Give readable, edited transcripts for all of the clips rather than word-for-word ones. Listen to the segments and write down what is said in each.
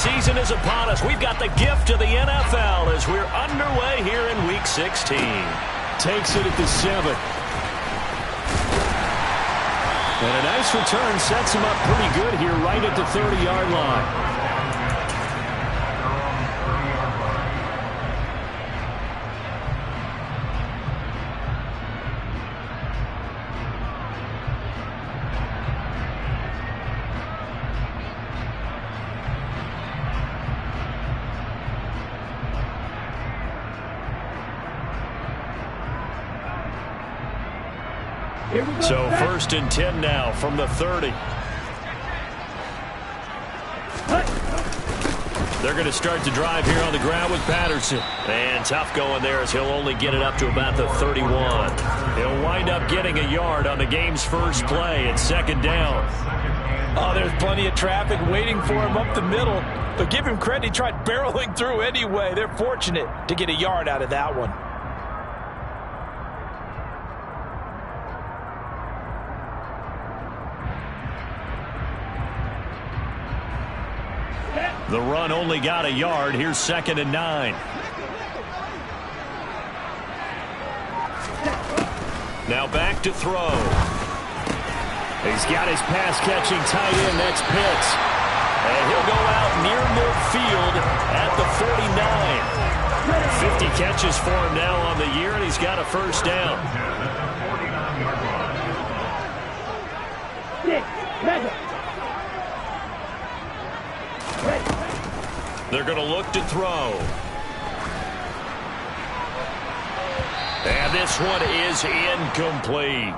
season is upon us. We've got the gift of the NFL as we're underway here in Week 16. Takes it at the 7. And a nice return sets him up pretty good here right at the 30-yard line. So 1st and 10 now from the 30. They're going to start to drive here on the ground with Patterson. And tough going there as he'll only get it up to about the 31. He'll wind up getting a yard on the game's first play at 2nd down. Oh, there's plenty of traffic waiting for him up the middle. But give him credit, he tried barreling through anyway. They're fortunate to get a yard out of that one. The run only got a yard. Here's 2nd and 9. Now back to throw. He's got his pass-catching tight end. That's Pitts. And he'll go out near midfield at the 49. 50 catches for him now on the year, and he's got a first down. They're going to look to throw. And this one is incomplete.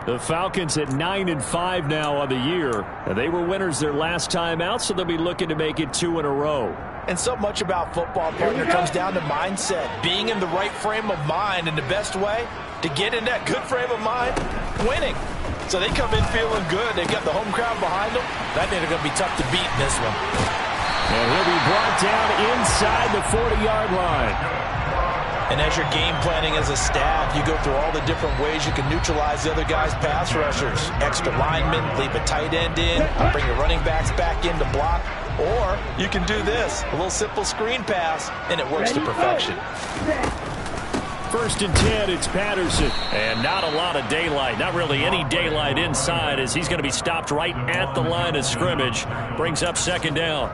The Falcons at 9-5 now on the year. They were winners their last time out, so they'll be looking to make it 2 in a row. And so much about football, partner, comes down to mindset. Being in the right frame of mind, and the best way to get in that good frame of mind, winning. So they come in feeling good. They've got the home crowd behind them. I think they're going to be tough to beat in this one. And he'll be brought down inside the 40-yard line. And as you're game planning as a staff, you go through all the different ways you can neutralize the other guy's pass rushers. Extra linemen, leave a tight end in, bring your running backs back in to block. Or you can do this, a little simple screen pass, and it works to perfection. 1st and 10, it's Patterson. And not a lot of daylight, not really any daylight inside, as he's going to be stopped right at the line of scrimmage. Brings up 2nd down.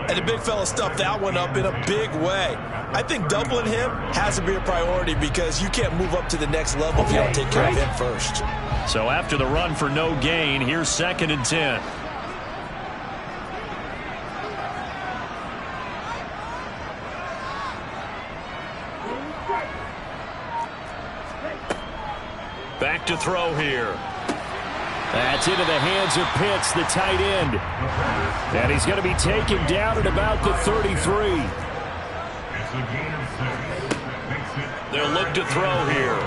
And the big fella stuffed that one up in a big way. I think doubling him has to be a priority because you can't move up to the next level if you don't take care of him first. So after the run for no gain, here's 2nd and 10. Back to throw here. That's into the hands of Pitts, the tight end. And he's going to be taken down at about the 33. They'll look to throw here.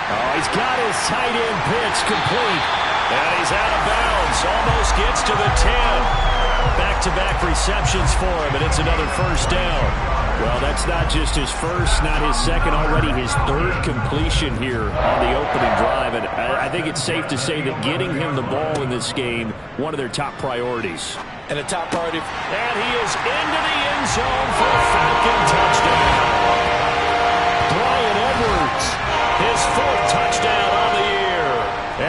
Oh, he's got his tight end pitch complete. And he's out of bounds. Almost gets to the 10. Back-to-back receptions for him, and it's another first down. Well, that's not just his first, not his second, already his 3rd completion here on the opening drive. And I think it's safe to say that getting him the ball in this game, one of their top priorities. And a top priority. And he is into the end zone for a Falcon touchdown. Bryan Edwards, his 4th touchdown on the year.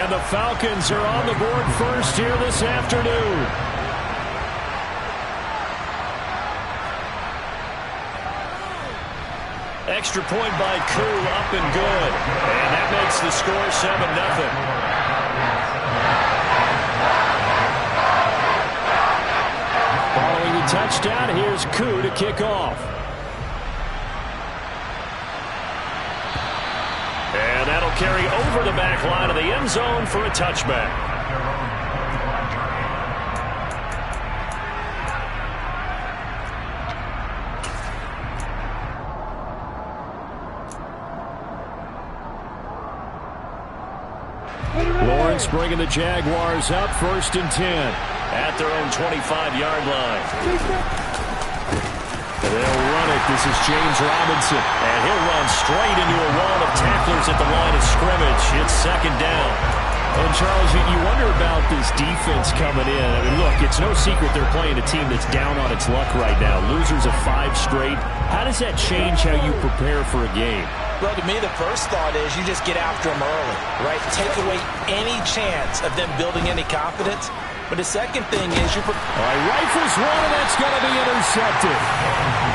And the Falcons are on the board first here this afternoon. Extra point by Koo, up and good. And that makes the score 7-0. Following the touchdown, here's Koo to kick off. And that'll carry over the back line of the end zone for a touchback. Lawrence bringing the Jaguars up, 1st and 10. At their own 25-yard line. They'll run it. This is James Robinson. And he'll run straight into a wall of tacklers at the line of scrimmage. It's 2nd down. And, Charles, you wonder about this defense coming in. I mean, look, it's no secret they're playing a team that's down on its luck right now. Losers of 5 straight. How does that change how you prepare for a game? Well, to me, the first thought is you just get after them early, right? Take away any chance of them building any confidence. But the second thing is all right, rifles one, and that's going to be intercepted.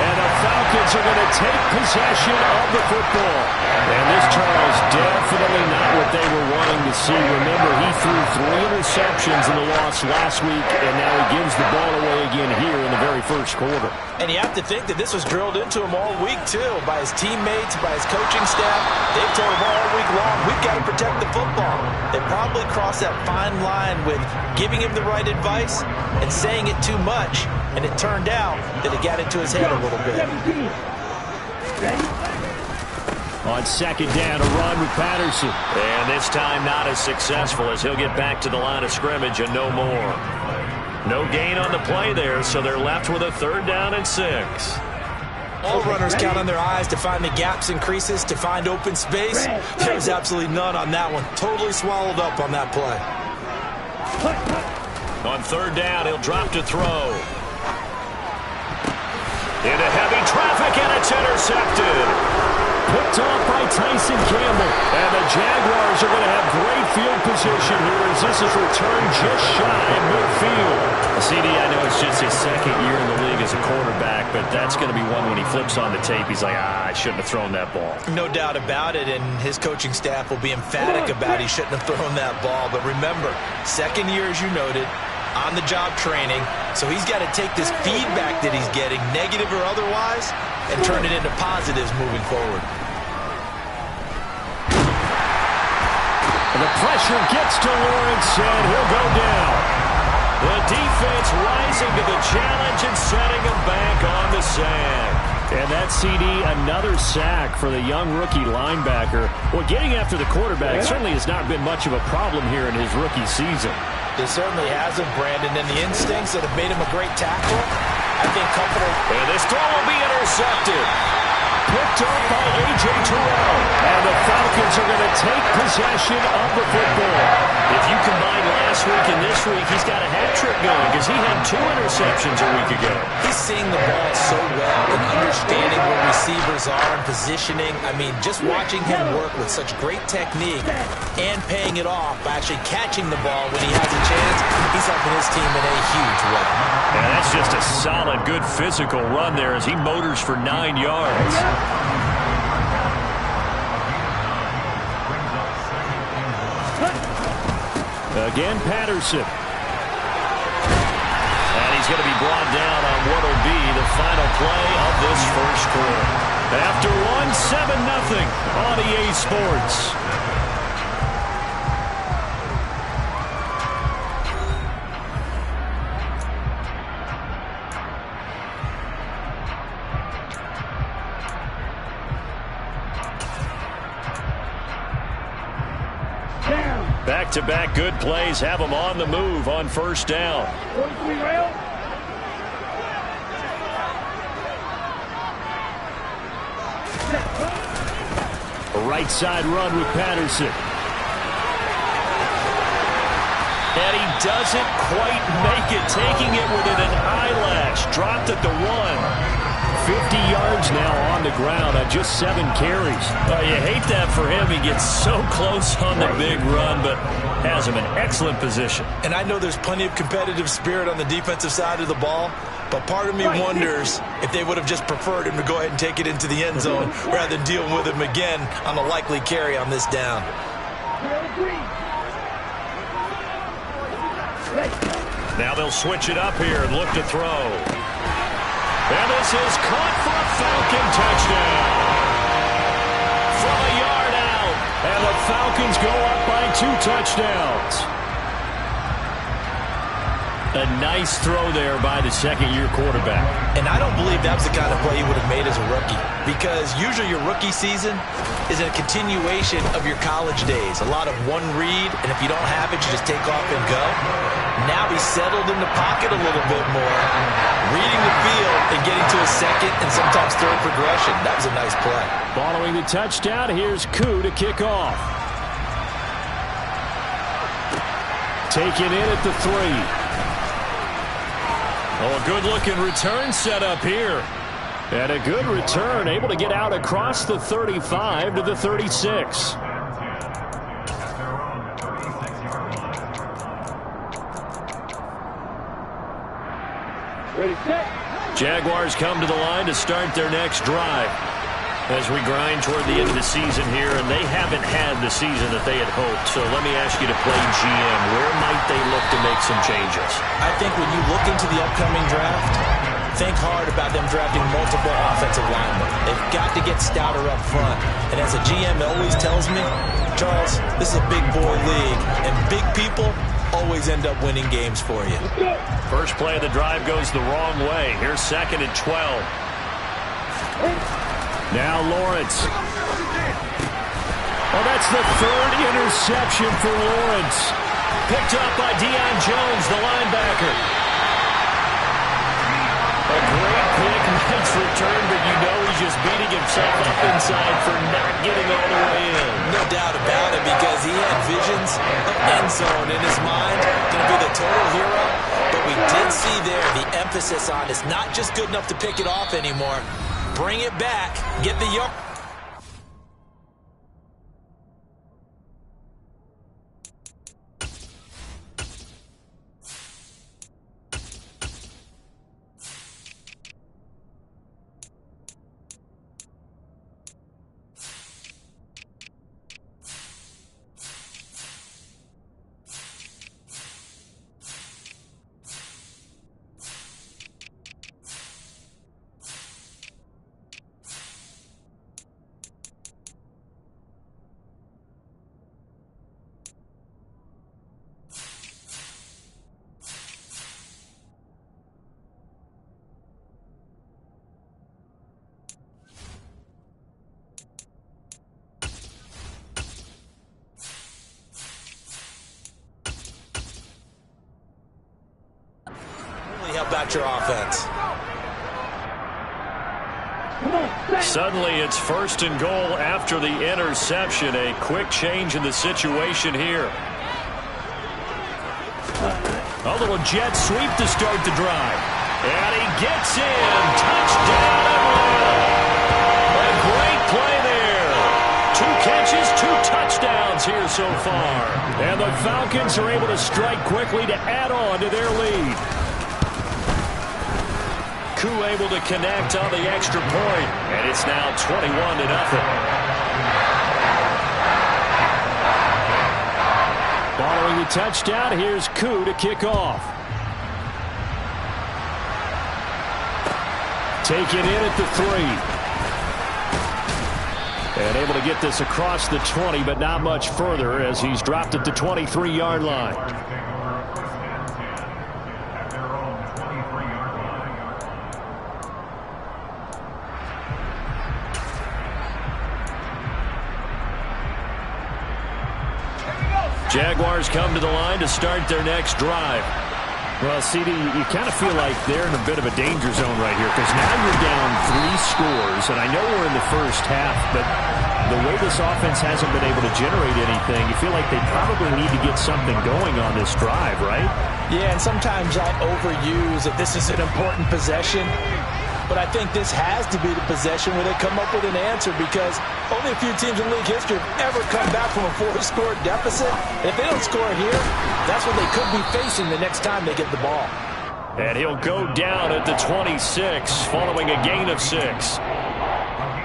And the Falcons are going to take possession of the football. And this, Charles, definitely not what they were wanting to see. Remember, he threw 3 interceptions in the loss last week, and now he gives the ball away again here in the very first quarter. And you have to think that this was drilled into him all week, too, by his teammates, by his coaching staff. They've told him all week long, we've got to protect the football. They probably crossed that fine line with giving him the right advice and saying it too much, and it turned out that it got into his head a little bit. On second down, a run with Patterson. And this time not as successful as he'll get back to the line of scrimmage and no more. No gain on the play there, so they're left with a 3rd down and 6. All runners count on their eyes to find the gaps and creases, to find open space. There's absolutely none on that one. Totally swallowed up on that play. On 3rd down, he'll drop to throw. Into heavy traffic, and it's intercepted. Picked off by Tyson Campbell. And the Jaguars are going to have great field position here as this is returned just shy of midfield. CD, I know it's just his 2nd year in the league as a quarterback, but that's going to be one when he flips on the tape, he's like, I shouldn't have thrown that ball. No doubt about it, and his coaching staff will be emphatic about he shouldn't have thrown that ball. But remember, 2nd year, as you noted, on-the-job training, so he's got to take this feedback that he's getting, negative or otherwise, and turn it into positives moving forward. And the pressure gets to Lawrence, and he'll go down. The defense rising to the challenge and setting him back on the sack. And that CD, another sack for the young rookie linebacker. Well, getting after the quarterback certainly has not been much of a problem here in his rookie season. It certainly hasn't, Brandon, and the instincts that have made him a great tackler, I think, coupled. And this throw will be intercepted. Picked up by A.J. Terrell. And the Falcons are going to take possession of the football. If you combine last week and this week, he's got a hat trick going because he had 2 interceptions a week ago. He's seeing the ball so well and understanding where receivers are and positioning. I mean, just watching him work with such great technique and paying it off by actually catching the ball when he has a chance, he's helping his team in a huge way. And that's just a solid, good physical run there as he motors for 9 yards. Again, Patterson. And he's going to be brought down on what will be the final play of this first quarter. After 1-7-0 on EA Sports. Back-to-back good plays have them on the move on 1st down. A right side run with Patterson. And he doesn't quite make it, taking it within an eyelash. Dropped at the 1. 50 yards now on the ground on just 7 carries. You hate that for him. He gets so close on the big run, but has him in excellent position. And I know there's plenty of competitive spirit on the defensive side of the ball, but part of me wonders if they would have just preferred him to go ahead and take it into the end zone rather than dealing with him again on the likely carry on this down. Now they'll switch it up here and look to throw. And this is caught for a Falcon touchdown. From a yard out. And the Falcons go up by 2 touchdowns. A nice throw there by the 2nd-year quarterback. And I don't believe that was the kind of play he would have made as a rookie, because usually your rookie season is a continuation of your college days. A lot of one read, and if you don't have it, you just take off and go. Now he's settled in the pocket a little bit more, reading the field and getting to a 2nd and sometimes 3rd progression. That was a nice play. Following the touchdown, here's Koo to kick off. Taken in at the 3. Oh, a good-looking return set up here. And a good return, able to get out across the 35 to the 36. Ready, set. Jaguars come to the line to start their next drive as we grind toward the end of the season here, and they haven't had the season that they had hoped. So let me ask you to play GM. Where might they look to make some changes? I think when you look into the upcoming draft, think hard about them drafting multiple offensive linemen. They've got to get stouter up front. And as a GM always tells me, Charles, this is a big boy league, and big people always end up winning games for you. First play of the drive goes the wrong way. Here's 2nd and 12. Now Lawrence. Oh, that's the 3rd interception for Lawrence. Picked up by Deion Jones, the linebacker. A great pick, nice return, but you know he's just beating himself up inside for not getting all the way in. No doubt about it, because he had visions of end zone in his mind. Going to be the total hero. But we did see there the emphasis on it's not just good enough to pick it off anymore. Bring it back. Get the yard. Help out your offense. Suddenly it's 1st and goal after the interception. A quick change in the situation here. A little jet sweep to start the drive. And he gets in. Touchdown Atlanta. A great play there. 2 catches, 2 touchdowns here so far. And the Falcons are able to strike quickly to add on to their lead. Koo able to connect on the extra point, and it's now 21-0. Following the touchdown, here's Koo to kick off. Taken in at the 3. And able to get this across the 20, but not much further as he's dropped at the 23-yard line. Jaguars come to the line to start their next drive. Well, CD, you kind of feel like they're in a bit of a danger zone right here because now you're down 3 scores, and I know we're in the first half, but the way this offense hasn't been able to generate anything, you feel like they probably need to get something going on this drive, right? Yeah, and sometimes I overuse that this is an important possession. But I think this has to be the possession where they come up with an answer, because only a few teams in league history have ever come back from a 4-score deficit. And if they don't score here, that's what they could be facing the next time they get the ball. And he'll go down at the 26 following a gain of 6.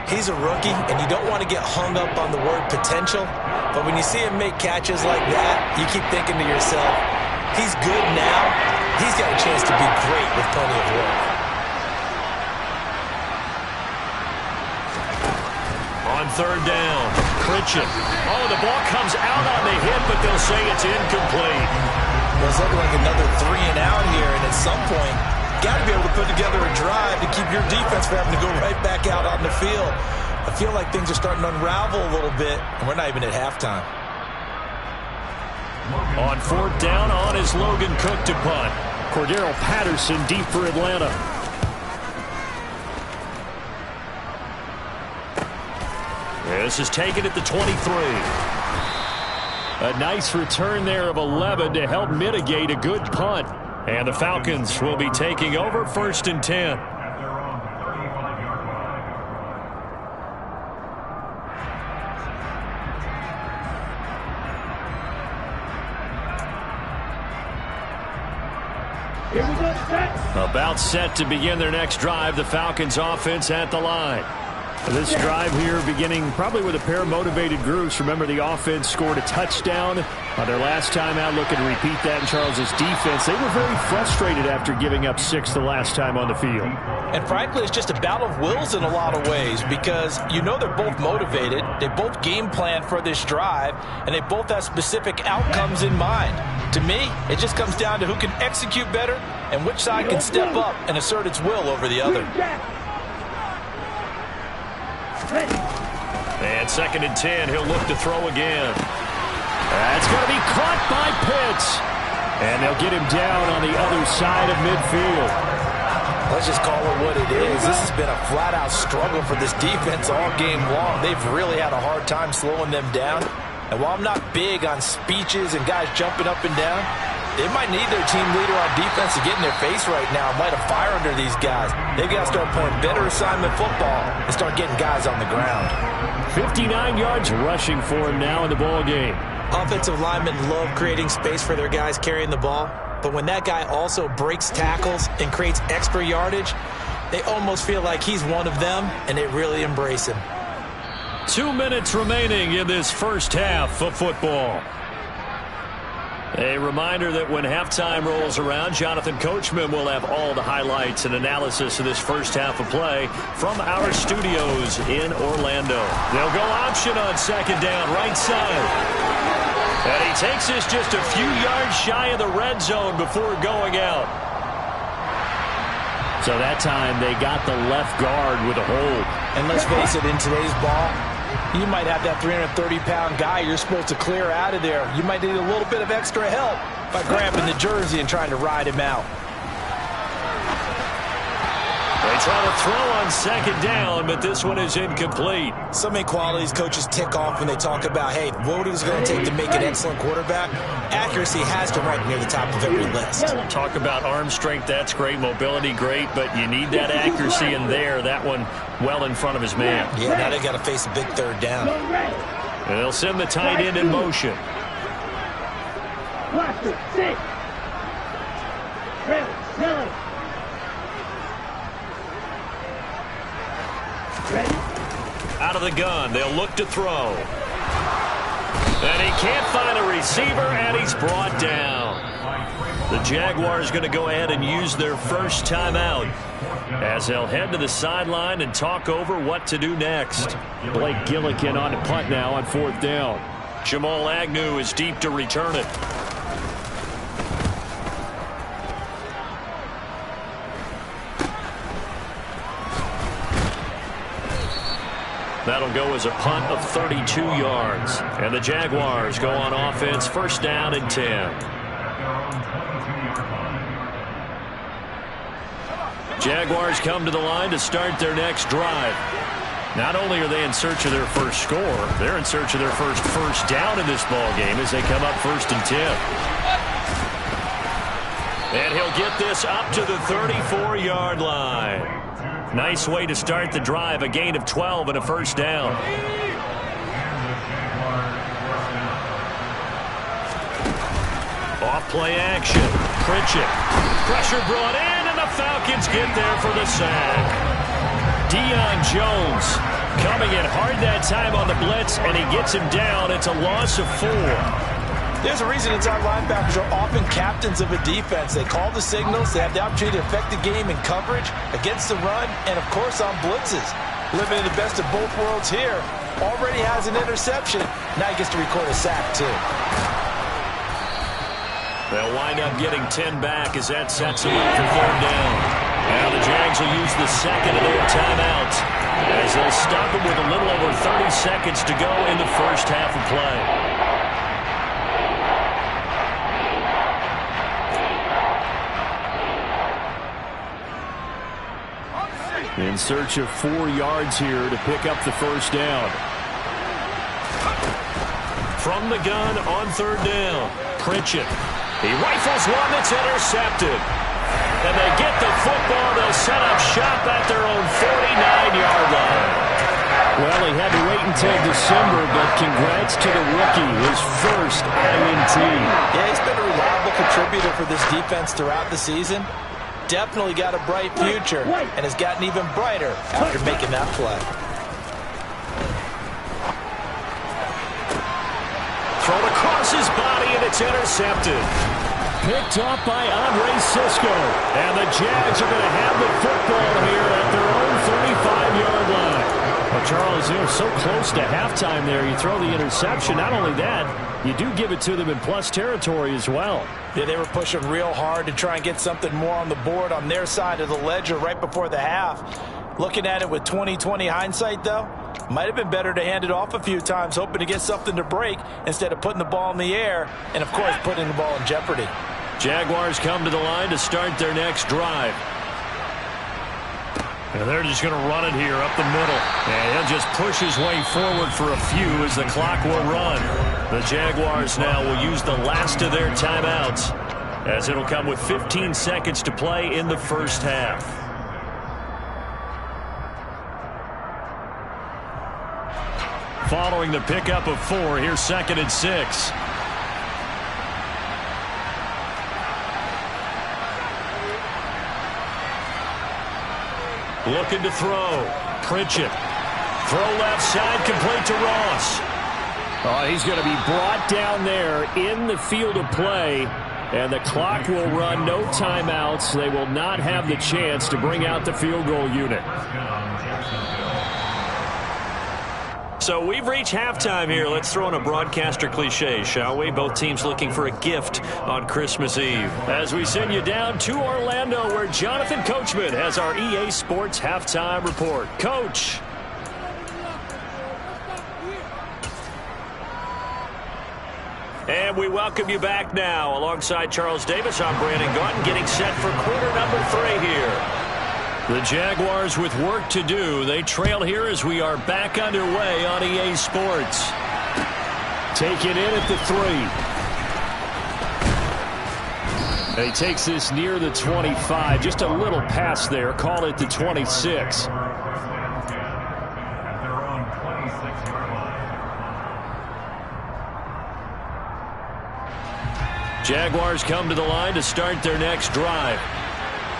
He's a rookie, and you don't want to get hung up on the word potential. But when you see him make catches like that, you keep thinking to yourself, he's good now. He's got a chance to be great with plenty of work. On 3rd down, Critchin. Oh, the ball comes out on the hit, but they'll say it's incomplete. Well, it's looking like another 3 and out here, and at some point, got to be able to put together a drive to keep your defense from having to go right back out on the field. I feel like things are starting to unravel a little bit, and we're not even at halftime. On 4th down, on is Logan Cook to punt. Cordero Patterson deep for Atlanta. This is taken at the 23. A nice return there of 11 to help mitigate a good punt. And the Falcons will be taking over 1st and 10. About set to begin their next drive. The Falcons offense at the line. This drive here beginning probably with a pair of motivated groups. Remember, the offense scored a touchdown on their last time out. Looking to repeat that in Charles's defense. They were very frustrated after giving up 6 the last time on the field. And frankly, it's just a battle of wills in a lot of ways because you know they're both motivated. They both game plan for this drive, and they both have specific outcomes in mind. To me, it just comes down to who can execute better and which side can step up and assert its will over the other. And 2nd and 10, he'll look to throw again. That's going to be caught by Pitts. And they'll get him down on the other side of midfield. Let's just call it what it is. This has been a flat-out struggle for this defense all game long. They've really had a hard time slowing them down. And while I'm not big on speeches and guys jumping up and down, they might need their team leader on defense to get in their face right now and light a fire under these guys. They've got to start playing better assignment football and start getting guys on the ground. 59 yards rushing for him now in the ball game. Offensive linemen love creating space for their guys carrying the ball. But when that guy also breaks tackles and creates extra yardage, they almost feel like he's one of them, and they really embrace him. 2 minutes remaining in this first half of football. A reminder that when halftime rolls around, Jonathan Coachman will have all the highlights and analysis of this first half of play from our studios in Orlando. They'll go option on 2nd down, right side. And he takes this just a few yards shy of the red zone before going out. So that time they got the left guard with a hold. And let's face it, in today's ball, you might have that 330-pound guy you're supposed to clear out of there. You might need a little bit of extra help by grabbing the jersey and trying to ride him out. They try to throw on 2nd down, but this one is incomplete. So many qualities coaches tick off when they talk about, hey, what is it going to take to make an excellent quarterback? Accuracy has to rank near the top of every list. Talk about arm strength, that's great. Mobility, great, but you need that accuracy in there. That one well in front of his man. Yeah, now they got to face a big 3rd down. And they'll send the tight end in motion. Out of the gun, they'll look to throw. And he can't find a receiver, and he's brought down. The Jaguars going to go ahead and use their first timeout as they'll head to the sideline and talk over what to do next. Blake Gillikin on the punt now on 4th down. Jamal Agnew is deep to return it. That'll go as a punt of 32 yards. And the Jaguars go on offense, 1st down and 10. Jaguars come to the line to start their next drive. Not only are they in search of their first score, they're in search of their first down in this ball game as they come up 1st and 10. And he'll get this up to the 34-yard line. Nice way to start the drive, a gain of 12 and a 1st down. Off play action. Pritchett. Pressure brought in, and the Falcons get there for the sack. Deion Jones coming in hard that time on the blitz, and he gets him down. It's a loss of 4. There's a reason inside linebackers are often captains of a defense. They call the signals. They have the opportunity to affect the game in coverage, against the run, and, of course, on blitzes. Living in the best of both worlds here. Already has an interception. Now he gets to record a sack, too. They'll wind up getting 10 back as that sets them up for 3rd down. Now the Jags will use the 2nd of their timeouts as they'll stop them with a little over 30 seconds to go in the first half of play. In search of 4 yards here to pick up the 1st down. from the gun on third down. Pritchett. He rifles one that's intercepted. And they get the football. They'll set up shop at their own 49-yard line. Well, he had to wait until December, but congrats to the rookie, his first INT. Yeah, he's been a reliable contributor for this defense throughout the season. Definitely got a bright future and has gotten even brighter after making that play. Thrown across his body, and it's intercepted. Picked up by Andre Cisco. And the Jags are going to have the football here at their own 35-yard line. Well, Charles, they're so close to halftime there. You throw the interception. Not only that, you do give it to them in plus territory as well. Yeah, they were pushing real hard to try and get something more on the board on their side of the ledger right before the half. Looking at it with 20/20 hindsight, though, might have been better to hand it off a few times, hoping to get something to break instead of putting the ball in the air and, of course, putting the ball in jeopardy. Jaguars come to the line to start their next drive. And they're just going to run it here up the middle. And he'll just push his way forward for a few as the clock will run. The Jaguars now will use the last of their timeouts, as it'll come with 15 seconds to play in the first half. Following the pickup of 4, here's 2nd and 6. Looking to throw. Pritchett. Throw left side, complete to Ross. Oh, he's going to be brought down there in the field of play, and the clock will run. No timeouts. They will not have the chance to bring out the field goal unit. So we've reached halftime here. Let's throw in a broadcaster cliche, shall we? Both teams looking for a gift on Christmas Eve. As we send you down to Orlando, where Jonathan Coachman has our EA Sports halftime report. Coach. And we welcome you back now. Alongside Charles Davis, I'm Brandon Gaudin, getting set for quarter number 3 here. The Jaguars with work to do. They trail here as we are back underway on EA Sports. Take it in at the 3. And he takes this near the 25. Just a little pass there. Call it the 26. Jaguars come to the line to start their next drive.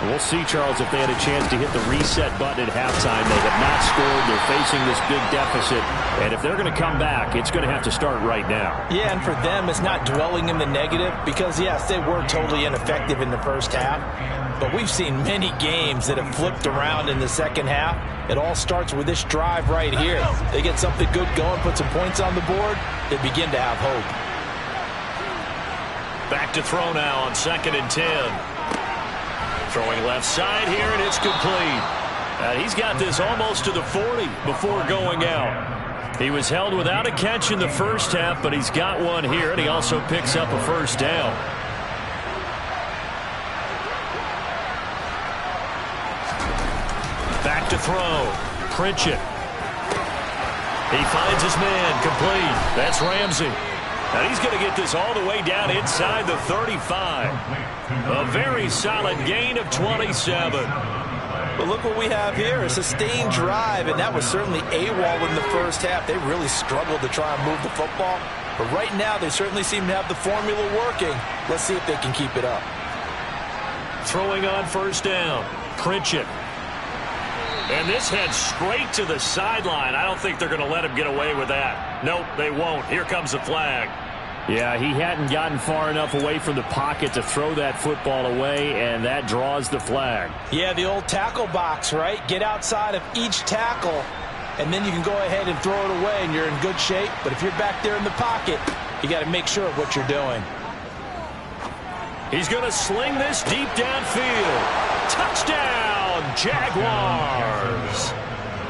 We'll see, Charles, if they had a chance to hit the reset button at halftime. They have not scored. They're facing this big deficit. And if they're going to come back, it's going to have to start right now. Yeah, and for them, it's not dwelling in the negative because, yes, they were totally ineffective in the first half. But we've seen many games that have flipped around in the second half. It all starts with this drive right here. They get something good going, put some points on the board, they begin to have hope. Back to throw now on 2nd and 10. Throwing left side here, and it's complete. He's got this almost to the 40 before going out. He was held without a catch in the first half, but he's got one here, and he also picks up a first down. Back to throw. Pritchett. He finds his man, complete. That's Ramsey. And he's going to get this all the way down inside the 35. A very solid gain of 27. But look what we have here, a sustained drive, and that was certainly AWOL in the first half. They really struggled to try and move the football. But right now, they certainly seem to have the formula working. Let's see if they can keep it up. Throwing on first down, Pritchett. And this heads straight to the sideline. I don't think they're going to let him get away with that. Nope, they won't. Here comes the flag. Yeah, he hadn't gotten far enough away from the pocket to throw that football away, and that draws the flag. Yeah, the old tackle box, right? Get outside of each tackle, and then you can go ahead and throw it away, and you're in good shape. But if you're back there in the pocket, you got to make sure of what you're doing. He's going to sling this deep downfield. Touchdown, Jaguars.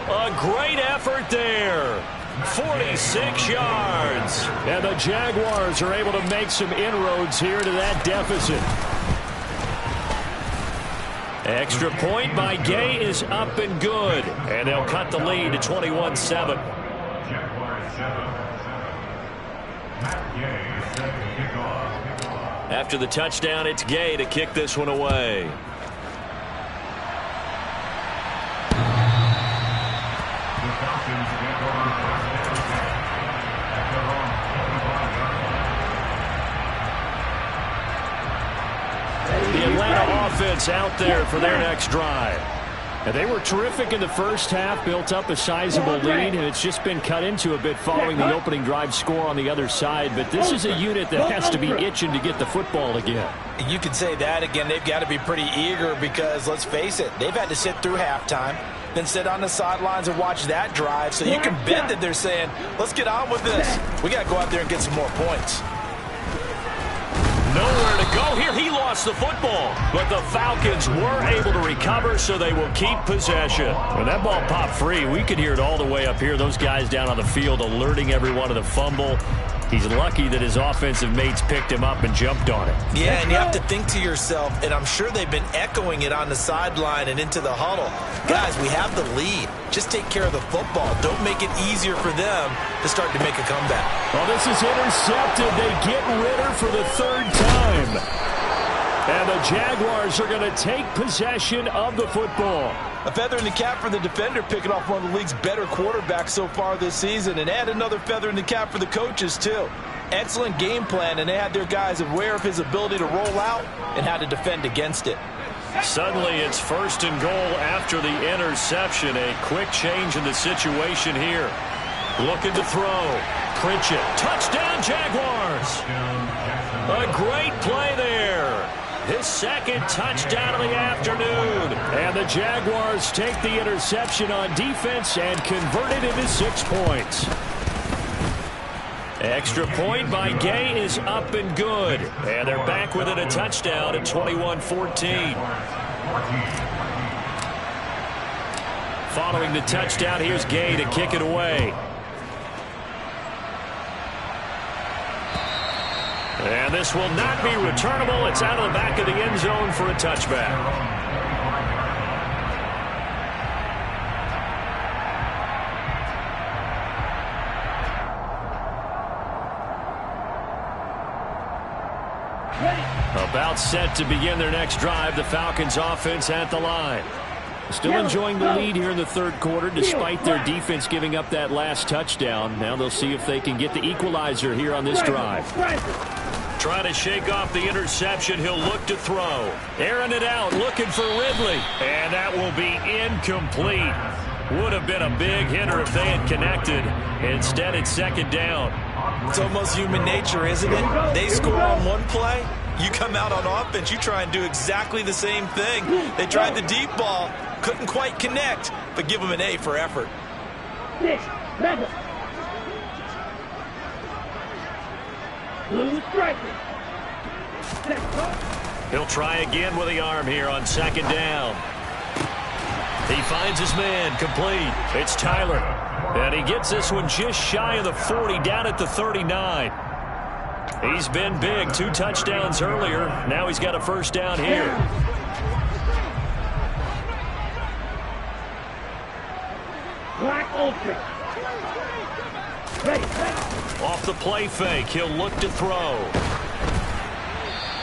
A great effort there. 46 yards. And the Jaguars are able to make some inroads here to that deficit. Extra point by Gay is up and good. And they'll cut the lead to 21-7. After the touchdown, it's Gay to kick this one away. The Atlanta offense out there for their next drive. And they were terrific in the first half, built up a sizable lead, and it's just been cut into a bit following the opening drive score on the other side. But this is a unit that has to be itching to get the football again. You could say that again. They've got to be pretty eager because, let's face it, they've had to sit through halftime, then sit on the sidelines and watch that drive. So you can bet that they're saying, let's get on with this. We got to go out there and get some more points. Nowhere to go here. He lost the football, but the Falcons were able to recover, so they will keep possession. When that ball popped free, we could hear it all the way up here. Those guys down on the field alerting everyone of the fumble. He's lucky that his offensive mates picked him up and jumped on it. Yeah, and you have to think to yourself, and I'm sure they've been echoing it on the sideline and into the huddle. Guys, we have the lead. Just take care of the football. Don't make it easier for them to start to make a comeback. Well, this is intercepted. They get Ritter for the third time. And the Jaguars are going to take possession of the football. A feather in the cap for the defender, picking off one of the league's better quarterbacks so far this season, and add another feather in the cap for the coaches, too. Excellent game plan, and they had their guys aware of his ability to roll out and how to defend against it. Suddenly, it's 1st and goal after the interception. A quick change in the situation here. Looking to throw. Pritchett. Touchdown, Jaguars. A great play there. His second touchdown of the afternoon. And the Jaguars take the interception on defense and convert it into 6 points. Extra point by Gay is up and good. And they're back within a touchdown at 21-14. Following the touchdown, here's Gay to kick it away. And this will not be returnable. It's out of the back of the end zone for a touchback. About set to begin their next drive. The Falcons offense at the line. Still enjoying the lead here in the third quarter despite their defense giving up that last touchdown. Now they'll see if they can get the equalizer here on this drive. Trying to shake off the interception. He'll look to throw. Airing it out, looking for Ridley. And that will be incomplete. Would have been a big hitter if they had connected. Instead, it's 2nd down. It's almost human nature, isn't it? They score on one play. You come out on offense, you try and do exactly the same thing. They tried the deep ball, couldn't quite connect, but give them an A for effort. He'll try again with the arm here on 2nd down. He finds his man, complete. It's Tyler. And he gets this one just shy of the 40, down at the 39. He's been big. 2 touchdowns earlier. Now he's got a 1st down here. Off the play fake, he'll look to throw.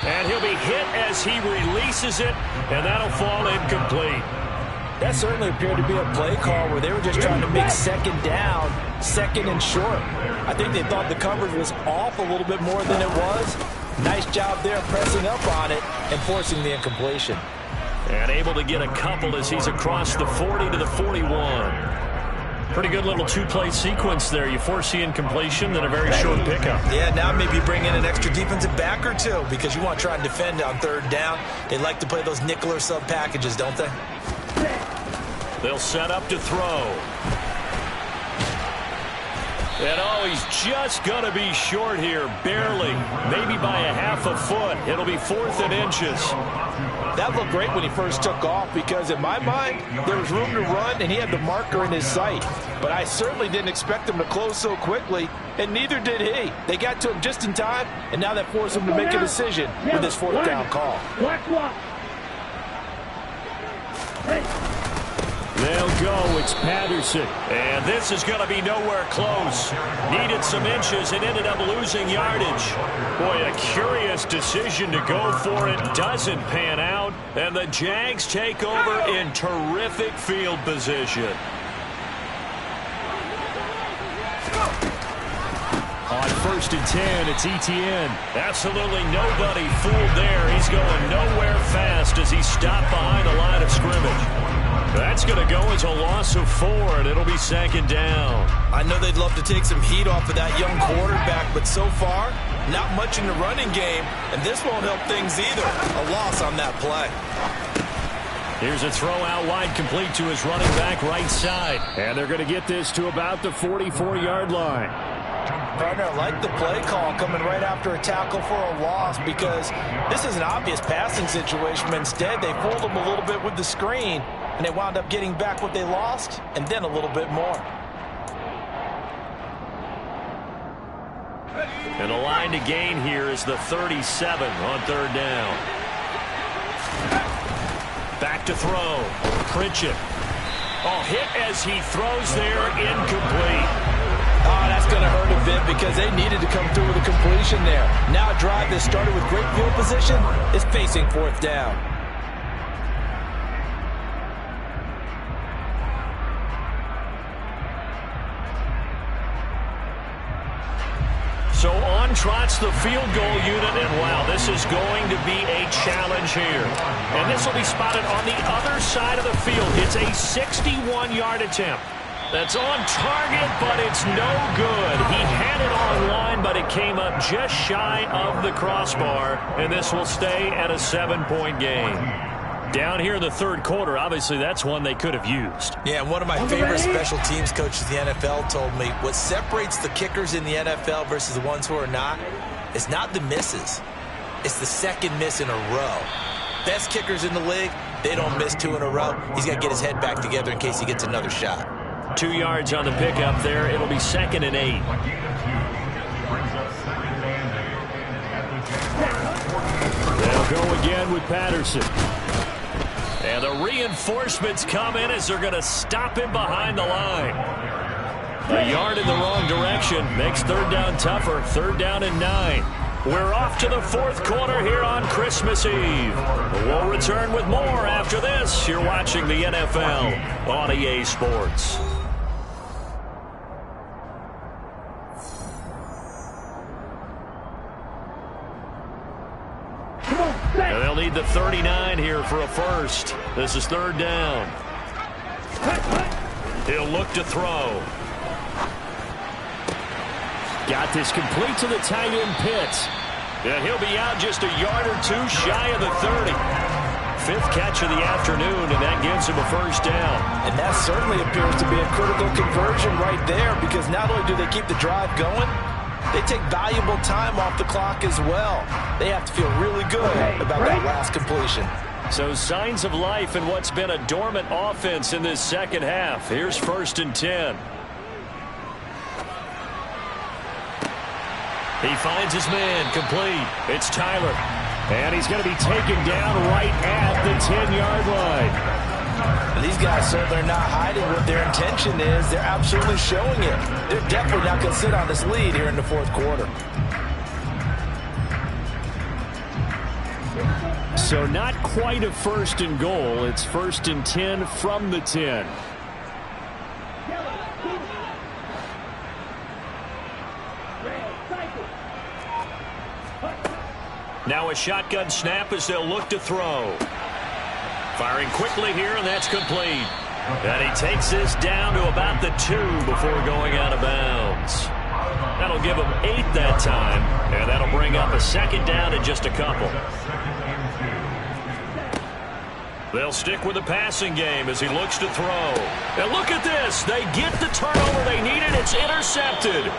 And he'll be hit as he releases it, and that'll fall incomplete. That certainly appeared to be a play call where they were just trying to make 2nd down, 2nd and short. I think they thought the coverage was off a little bit more than it was. Nice job there pressing up on it and forcing the incompletion. And able to get a couple as he's across the 40 to the 41. Pretty good little 2-play sequence there. You force the incompletion, then a very short pickup. Yeah, now maybe bring in an extra defensive back or two because you want to try and defend on 3rd down. They like to play those nickel or sub packages, don't they? They'll set up to throw. And oh, he's just going to be short here, barely. Maybe by a half a foot. It'll be 4th and inches. That looked great when he first took off because in my mind, there was room to run and he had the marker in his sight. But I certainly didn't expect him to close so quickly, and neither did he. They got to him just in time, and now that forced him to make a decision with his 4th down call. They'll go. It's Patterson. And this is going to be nowhere close. Needed some inches and ended up losing yardage. Boy, a curious decision to go for it. Doesn't pan out. And the Jags take over in terrific field position. On 1st and 10, it's Etienne. Absolutely nobody fooled there. He's going nowhere fast as he stopped behind the line of scrimmage. That's going to go as a loss of 4, and it'll be 2nd down. I know they'd love to take some heat off of that young quarterback, but so far, not much in the running game, and this won't help things either. A loss on that play. Here's a throw out wide, complete to his running back right side. And they're going to get this to about the 44-yard line. Partner, I like the play call coming right after a tackle for a loss because this is an obvious passing situation, but instead they fooled them a little bit with the screen, and they wound up getting back what they lost and then a little bit more. And the line to gain here is the 37 on 3rd down. Back to throw. Pritchett. Oh, hit as he throws there, incomplete. Oh, that's going to hurt a bit because they needed to come through with a completion there. Now a drive that started with great field position is facing 4th down. So on trots the field goal unit, and wow, this is going to be a challenge here. And this will be spotted on the other side of the field. It's a 61-yard attempt. That's on target, but it's no good. He had it on line, but it came up just shy of the crossbar, and this will stay at a 7-point game. Down here in the 3rd quarter, obviously that's one they could have used. Yeah, and one of my favorite special teams coaches in the NFL told me what separates the kickers in the NFL versus the ones who are not is not the misses. It's the 2nd miss in a row. Best kickers in the league, they don't miss 2 in a row. He's got to get his head back together in case he gets another shot. 2 yards on the pickup there. It'll be 2nd and 8. They'll go again with Patterson. And the reinforcements come in as they're going to stop him behind the line. A yard in the wrong direction makes 3rd down tougher. 3rd down and 9. We're off to the 4th quarter here on Christmas Eve. We'll return with more after this. You're watching the NFL on EA Sports. And they'll need the 39 here for a first. This is 3rd down. He'll look to throw. Got this complete to the tight end Pitts. And he'll be out just a yard or 2 shy of the 30. 5th catch of the afternoon, and that gives him a first down. And that certainly appears to be a critical conversion right there because not only do they keep the drive going, they take valuable time off the clock as well. They have to feel really good about that last completion. So signs of life in what's been a dormant offense in this 2nd half. Here's 1st and 10. He finds his man, complete. It's Tyler. And he's going to be taken down right at the 10-yard line. These guys certainly are not hiding what their intention is. They're absolutely showing it. They're definitely not going to sit on this lead here in the 4th quarter. So not quite a 1st and goal. It's 1st and 10 from the 10. Now a shotgun snap as they'll look to throw. Firing quickly here, and that's complete. And he takes this down to about the 2 before going out of bounds. That'll give him 8 that time, and that'll bring up a 2nd down in just a couple. They'll stick with the passing game as he looks to throw. And look at this. They get the turnover they needed. It's intercepted.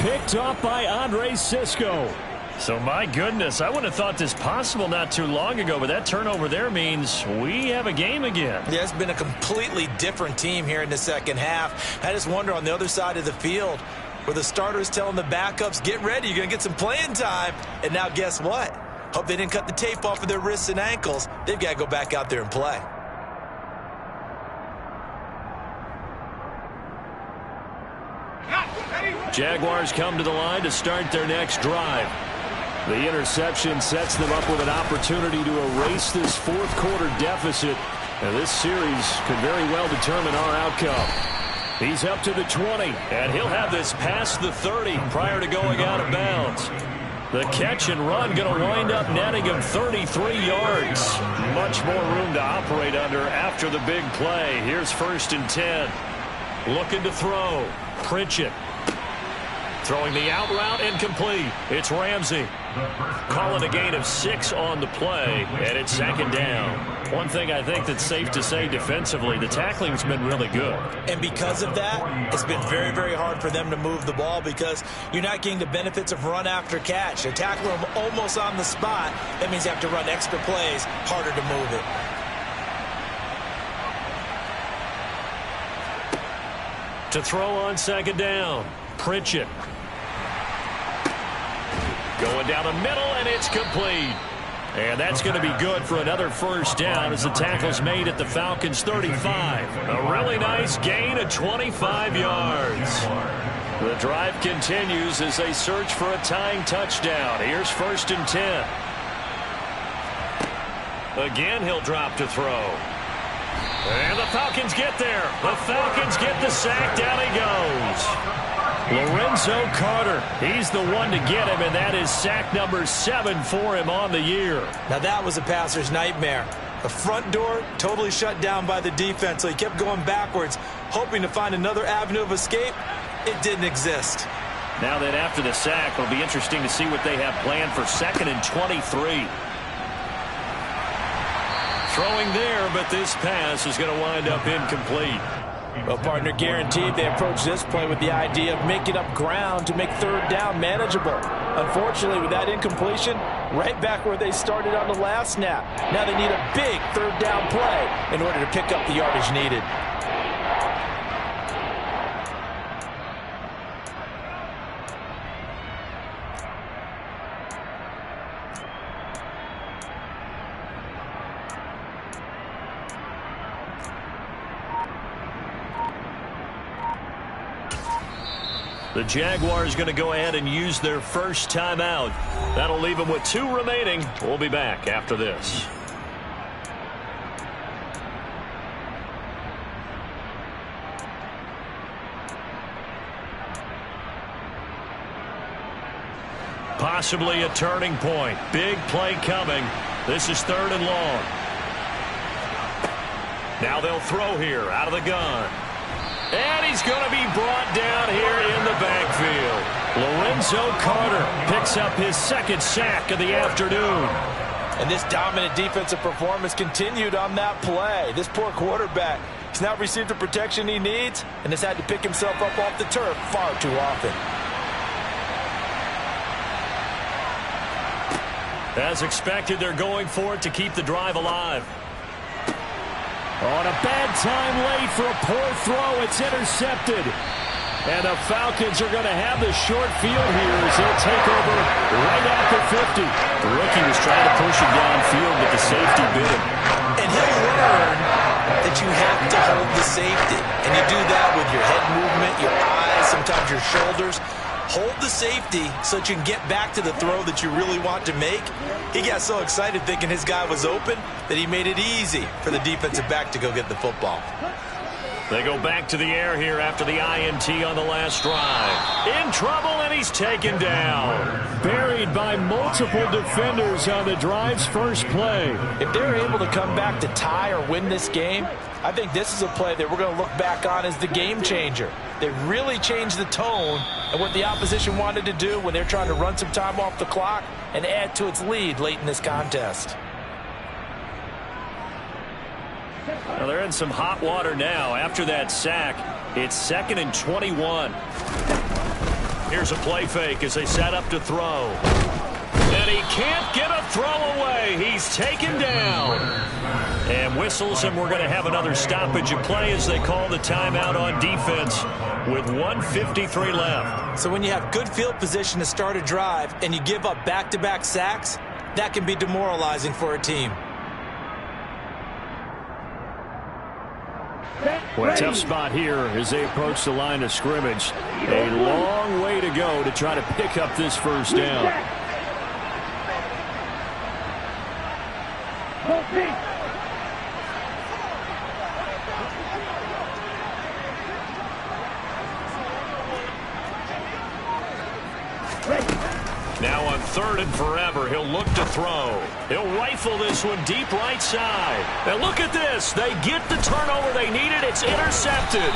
Picked off by Andre Sisco. So, my goodness, I wouldn't have thought this possible not too long ago, but that turnover there means we have a game again. Yeah, it's been a completely different team here in the 2nd half. I just wonder on the other side of the field where the starters telling the backups, get ready, you're going to get some playing time. And now guess what? Hope they didn't cut the tape off of their wrists and ankles. They've got to go back out there and play. Jaguars come to the line to start their next drive. The interception sets them up with an opportunity to erase this fourth quarter deficit. And this series could very well determine our outcome. He's up to the 20, and he'll have this past the 30 prior to going out of bounds. The catch and run going to wind up netting him 33 yards. Much more room to operate under after the big play. Here's 1st and 10. Looking to throw. Pritchett. Throwing the out route, incomplete. It's Ramsey. Calling a gain of 6 on the play, and it's 2nd down. One thing I think that's safe to say defensively, the tackling's been really good. And because of that, it's been very, very hard for them to move the ball because you're not getting the benefits of run after catch. They tackle them almost on the spot. That means you have to run extra plays, harder to move it. To throw on 2nd down, Pritchett. Going down the middle, and it's complete. And that's going to be good for another 1st down as the tackle's made at the Falcons' 35. A really nice gain of 25 yards. The drive continues as they search for a tying touchdown. Here's 1st and 10. Again, he'll drop to throw. And the Falcons get there. The Falcons get the sack. Down he goes. Lorenzo Carter, he's the one to get him, and that is sack number 7 for him on the year. Now that was a passer's nightmare. The front door totally shut down by the defense, so he kept going backwards, hoping to find another avenue of escape. It didn't exist. Now that after the sack, it'll be interesting to see what they have planned for 2nd and 23. Throwing there, but this pass is going to wind up incomplete. Well, partner, guaranteed they approach this play with the idea of making up ground to make 3rd down manageable. Unfortunately, with that incompletion, right back where they started on the last snap. Now they need a big 3rd down play in order to pick up the yardage needed. The Jaguars going to go ahead and use their first timeout. That'll leave them with 2 remaining. We'll be back after this. Possibly a turning point. Big play coming. This is 3rd and long. Now they'll throw here out of the gun. And he's going to be brought down here in the backfield. Lorenzo Carter picks up his 2nd sack of the afternoon. And this dominant defensive performance continued on that play. This poor quarterback has now received the protection he needs and has had to pick himself up off the turf far too often. As expected, they're going for it to keep the drive alive. On a bad time late for a poor throw. It's intercepted. And the Falcons are going to have the short field here as they'll take over right at the 50. The rookie was trying to push him downfield, but the safety bit him. And he'll learn that you have to hold the safety. And you do that with your head movement, your eyes, sometimes your shoulders. Hold the safety so that you can get back to the throw that you really want to make. He got so excited thinking his guy was open that he made it easy for the defensive back to go get the football. They go back to the air here after the INT on the last drive. In trouble, and he's taken down. Buried by multiple defenders on the drive's first play. If they're able to come back to tie or win this game, I think this is a play that we're going to look back on as the game changer. They really changed the tone and what the opposition wanted to do when they're trying to run some time off the clock and add to its lead late in this contest. Well, they're in some hot water now. After that sack, it's 2nd and 21. Here's a play fake as they set up to throw. And he can't get a throw away. He's taken down. And whistles, and we're going to have another stoppage of play as they call the timeout on defense with 1:53 left. So when you have good field position to start a drive and you give up back-to-back sacks, that can be demoralizing for a team. Well, tough spot here as they approach the line of scrimmage. A long way to go to try to pick up this first down. Now on 3rd and forever, he'll look to throw. He'll rifle this one deep right side. And look at this. They get the turnover they needed. It's intercepted.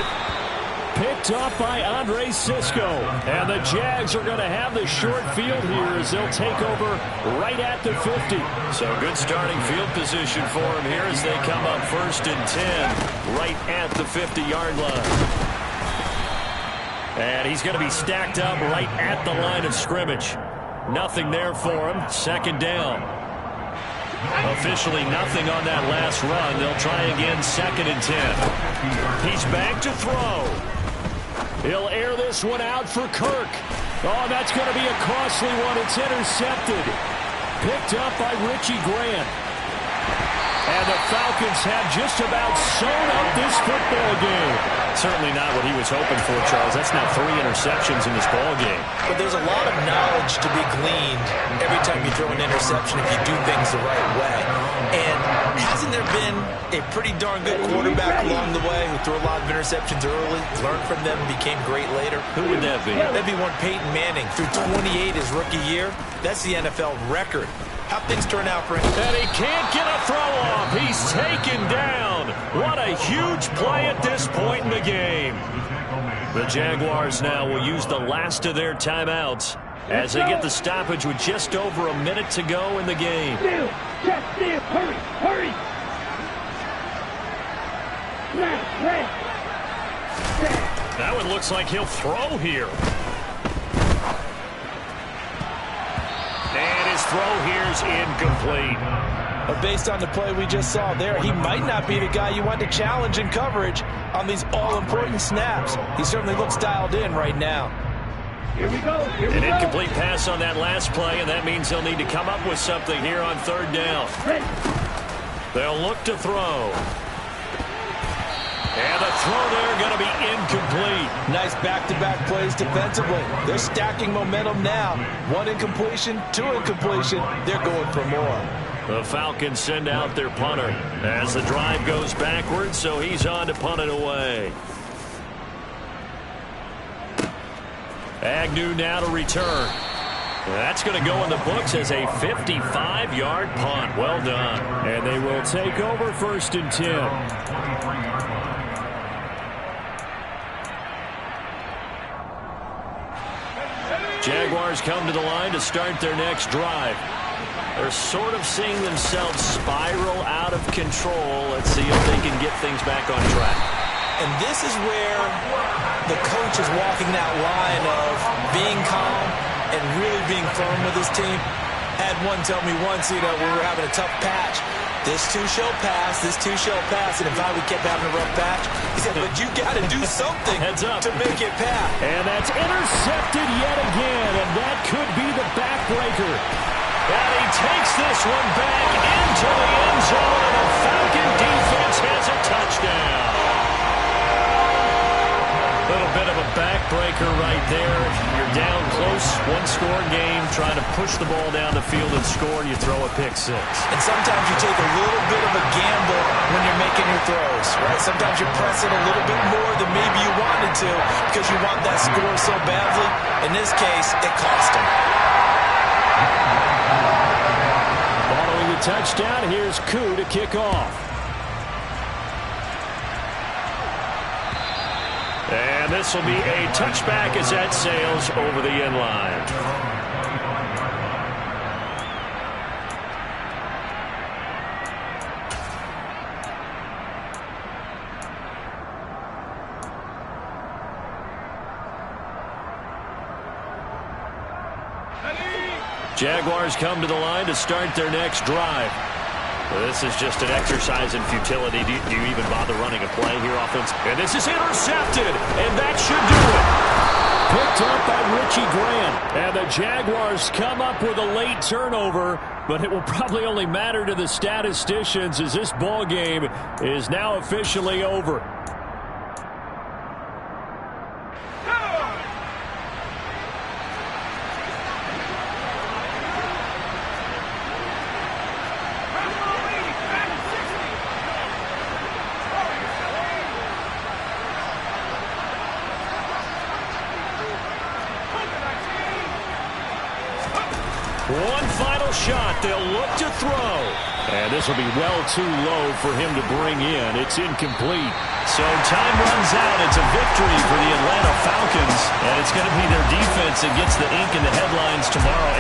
Picked off by Andre Sisco. And the Jags are going to have the short field here as they'll take over right at the 50. So good starting field position for him here as they come up 1st and 10 right at the 50-yard line. And he's going to be stacked up right at the line of scrimmage. Nothing there for him. 2nd down. Officially nothing on that last run. They'll try again 2nd and 10. He's back to throw. He'll air this one out for Kirk. Oh, that's going to be a costly one. It's intercepted. Picked up by Richie Grant. And the Falcons have just about sewn up this football game. Certainly not what he was hoping for, Charles. That's now 3 interceptions in this ball game. But there's a lot of knowledge to be gleaned every time you throw an interception if you do things the right way. And hasn't there been a pretty darn good quarterback along the way who threw a lot of interceptions early, learned from them, and became great later? Who would that be? That'd be one Peyton Manning. Threw 28 his rookie year. That's the NFL record. How'd things turn out for him? And he can't get a throw off. He's taken down. What a huge play at this point in the game. The Jaguars now will use the last of their timeouts as they get the stoppage with just over a minute to go in the game. Still, hurry. That one looks like he'll throw here. And his throw here's incomplete. But based on the play we just saw there, he might not be the guy you want to challenge in coverage on these all-important snaps. He certainly looks dialed in right now. Here we go. An incomplete pass on that last play, and that means they'll need to come up with something here on 3rd down. They'll look to throw. And the throw there going to be incomplete. Nice back-to-back plays defensively. They're stacking momentum now. 1 incompletion, 2 incompletion. They're going for more. The Falcons send out their punter as the drive goes backwards, so he's on to punt it away. Agnew now to return. That's going to go in the books as a 55-yard punt. Well done. And they will take over 1st and 10. Jaguars come to the line to start their next drive. They're sort of seeing themselves spiral out of control. Let's see if they can get things back on track. And this is where the coach is walking that line of being calm and really being firm with his team. Had one tell me once, we were having a tough patch. This too shall pass, this too shall pass. And in fact, we kept having a rough patch. He said, but you got to do something to make it pass. And that's intercepted yet again, and that could be the backbreaker. And he takes this one back into the end zone, and the Falcon defense has a touchdown. A little bit of a backbreaker right there. You're down close, 1-score game, trying to push the ball down the field and score, and you throw a pick 6. And sometimes you take a little bit of a gamble when you're making your throws, right? Sometimes you're pressing a little bit more than maybe you wanted to because you want that score so badly. In this case, it cost him. Following the touchdown, here's Koo to kick off. And this will be a touchback as that sails over the end line. Jaguars come to the line to start their next drive. Well, this is just an exercise in futility. Do you even bother running a play here, offense? And this is intercepted, and that should do it. Picked up by Richie Grant. And the Jaguars come up with a late turnover, but it will probably only matter to the statisticians as this ball game is now officially over. One final shot. They'll look to throw. And this will be well too low for him to bring in. It's incomplete. So time runs out. It's a victory for the Atlanta Falcons. And it's going to be their defense that gets the ink in the headlines tomorrow.